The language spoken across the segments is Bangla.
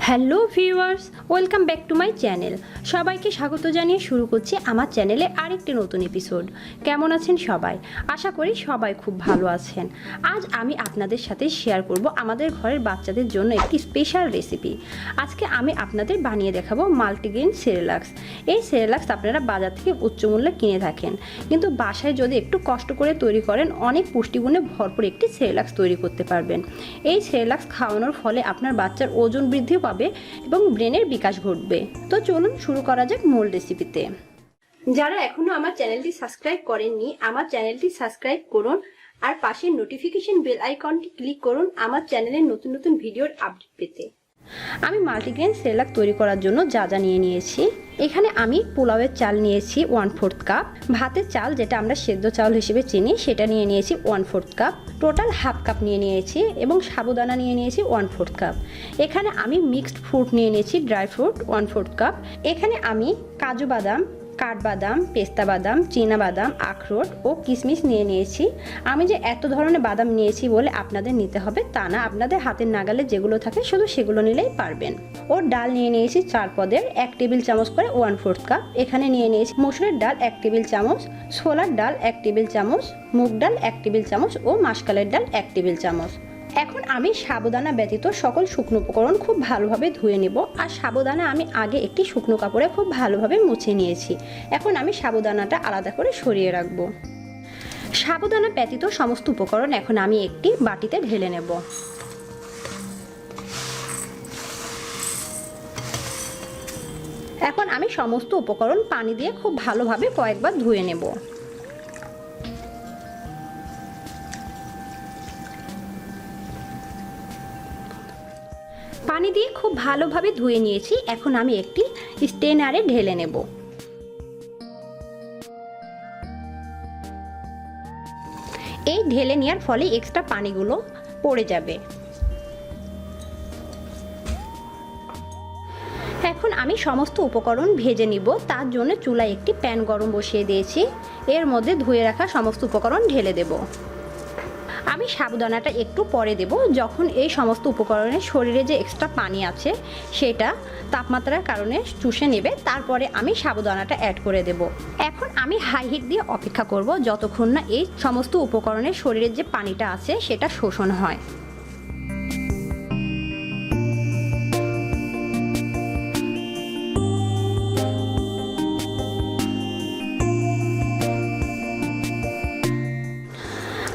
Hello viewers, welcome back to my channel. সবাইকে স্বাগত জানিয়ে শুরু করছি আমার চ্যানেলে আরেকটি নতুন এপিসোড। কেমন আছেন সবাই? আশা করি সবাই খুব ভালো আছেন। আজ আমি আপনাদের সাথে শেয়ার করব আমাদের ঘরের বাচ্চাদের জন্য একটি স্পেশাল রেসিপি। আজকে আমি আপনাদের বানিয়ে দেখাবো মাল্টিগ্রেন সেরেলাক্স। এই সেরেলাক্স আপনারা বাজার থেকে উচ্চমূল্যে কিনে থাকেন, কিন্তু বাসায় যদি একটু কষ্ট করে তৈরি করেন অনেক পুষ্টিগুণে ভরপুর একটি সেরেলাক্স তৈরি করতে পারবেন। এই সেরেলাক্স খাওয়ানোর ফলে আপনার বাচ্চার ওজন বৃদ্ধি পাবে এবং ব্রেনের বিকাশ ঘটবে। তো চলুন শুরু করা যাক মূল রেসিপিতে। যারা এখনো আমার চ্যানেলটি সাবস্ক্রাইব করেননি, আমার চ্যানেলটি সাবস্ক্রাইব করুন আর পাশের নোটিফিকেশন বেল আইকনটি ক্লিক করুন আমার চ্যানেলের নতুন নতুন ভিডিওর আপডেট পেতে। আমি মাল্টিগ্রেন সেরেলাক তৈরি করার জন্য যা যা নিয়ে নিয়েছি, এখানে আমি পোলাওয়ের চাল নিয়েছি 1/4 কাপ, ভাতের চাল যেটা আমরা সেদ্ধ চাল হিসেবে চিনি সেটা নিয়ে নিয়েছি 1/4 কাপ, টোটাল হাফ কাপ নিয়ে নিয়েছি এবং সাবুদানা নিয়ে নিয়েছি 1/4 কাপ। এখানে আমি মিক্সড ফ্রুট নিয়ে নিয়েছি, ড্রাই ফ্রুট 1/4 কাপ। এখানে আমি কাজু বাদাম, কাঠবাদাম, পেস্তা বাদাম, চীনা বাদাম, আখরোট ও কিশমিশ নিয়ে নিয়েছি। আমি যে এত ধরনের বাদাম নিয়েছি বলে আপনাদের নিতে হবে তা না, আপনাদের হাতের নাগালে যেগুলো থাকে শুধু সেগুলো নিলেই পারবেন। ও ডাল নিয়ে নিয়েছি 4 পদের, 1 টেবিল চামচ করে 1/4 কাপ। এখানে নিয়ে নিয়েছি মসুরের ডাল 1 টেবিল চামচ, ছোলার ডাল 1 টেবিল চামচ, মুগ ডাল 1 টেবিল চামচ ও মাসকলাইয়ের ডাল 1 টেবিল চামচ। এখন আমি সাবুদানা ব্যতীত সকল শুকনো উপকরণ খুব ভালোভাবে ধুয়ে নেব। আর সাবুদানা আমি আগে একটি শুকনো কাপড়ে খুব ভালোভাবে মুছে নিয়েছি। এখন আমি সাবুদানাটা আলাদা করে সরিয়ে রাখব। সাবুদানা ব্যতীত সমস্ত উপকরণ এখন আমি একটি বাটিতে ঢেলে নেব। এখন আমি সমস্ত উপকরণ পানি দিয়ে খুব ভালোভাবে কয়েকবার ধুয়ে নেব। পানি দিয়ে খুব ভালোভাবে ধুয়ে নিয়েছি। এখন আমি একটি স্টেনারে ঢেলে নেব। এই ঢেলে নেওয়ার ফলে এক্সট্রা পানিগুলো পড়ে যাবে। এখন আমি সমস্ত উপকরণ ভেজে নিব। তার জন্য চুলায় একটি প্যান গরম বসিয়ে দিয়েছি। এর মধ্যে ধুয়ে রাখা সমস্ত উপকরণ ঢেলে দেব। আমি সাবুদানাটা একটু পরে দেব, যখন এই সমস্ত উপকরণের শরীরে যে এক্সট্রা পানি আছে সেটা তাপমাত্রার কারণে চুষে নেবে। তারপরে আমি সাবুদানাটা অ্যাড করে দেব। এখন আমি হাই হিট দিয়ে অপেক্ষা করব যতক্ষণ না এই সমস্ত উপকরণের শরীরের যে পানিটা আছে সেটা শোষণ হয়।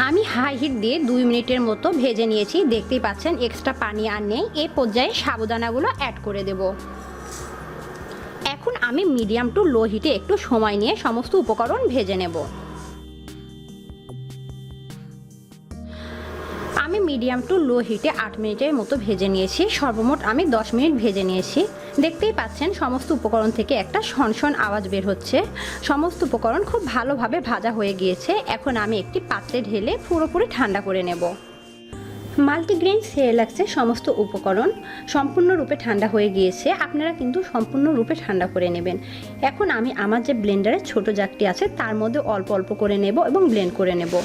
আমি হাই হিট দিয়ে 2 মিনিটের মতো ভেজে নিয়েছি। দেখতেই পাচ্ছেন এক্সট্রা পানি আর নেই। এই পর্যায়ে সাবুদানাগুলো অ্যাড করে দেব। এখন আমি মিডিয়াম টু লো হিটে একটু সময় নিয়ে সমস্ত উপকরণ ভেজে নেব। আমি মিডিয়াম টু লো হিটে 8 মিনিটের মতো ভেজে নিয়েছি। সর্বমোট আমি 10 মিনিট ভেজে নিয়েছি। দেখতেই পাচ্ছেন সমস্ত উপকরণ থেকে একটা শনশন আওয়াজ বের হচ্ছে। সমস্ত উপকরণ খুব ভালোভাবে ভাজা হয়ে গিয়েছে। এখন আমি একটি পাত্রে ঢেলে পুরোপুরি ঠান্ডা করে নেব। মাল্টিগ্রেন সেরেলাক্সের সমস্ত উপকরণ সম্পূর্ণরূপে ঠান্ডা হয়ে গিয়েছে। আপনারা কিন্তু সম্পূর্ণরূপে ঠান্ডা করে নেবেন। এখন আমি আমার যে ব্লেন্ডারের ছোট জারটি আছে তার মধ্যে অল্প অল্প করে নেব এবং ব্লেন্ড করে নেব।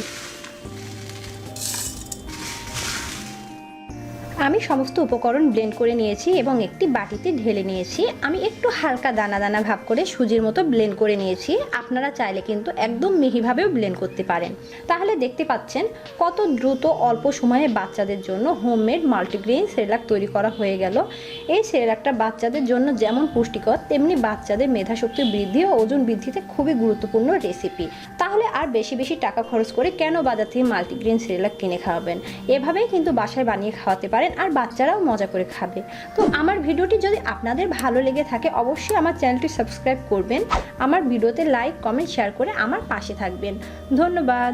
আমি সমস্ত উপকরণ ব্লেন্ড করে নিয়েছি এবং একটি বাটিতে ঢেলে নিয়েছি। আমি একটু হালকা দানা দানা ভাব করে সুজির মতো ব্লেন্ড করে নিয়েছি। আপনারা চাইলে কিন্তু একদম মিহিভাবেও ব্লেন্ড করতে পারেন। তাহলে দেখতে পাচ্ছেন কত দ্রুত অল্প সময়ে বাচ্চাদের জন্য হোমমেড মাল্টিগ্রেন সেরেলাক তৈরি করা হয়ে গেল। এই সেরেলাকটা বাচ্চাদের জন্য যেমন পুষ্টিকর তেমনি বাচ্চাদের মেধাশক্তি বৃদ্ধি ও ওজন বৃদ্ধিতে খুবই গুরুত্বপূর্ণ রেসিপি। তাহলে আর বেশি বেশি টাকা খরচ করে কেন বাজার থেকে মাল্টিগ্রেন সেরেলাক কিনে খাওয়াবেন? এভাবেই কিন্তু বাসায় বানিয়ে খাওয়াতে পারেন আর বাচ্চারাও মজা করে খাবে। তো আমার ভিডিওটি যদি আপনাদের ভালো লেগে থাকে অবশ্যই আমার চ্যানেলটি সাবস্ক্রাইব করবেন। আমার ভিডিওতে লাইক, কমেন্ট, শেয়ার করে আমার পাশে থাকবেন। ধন্যবাদ।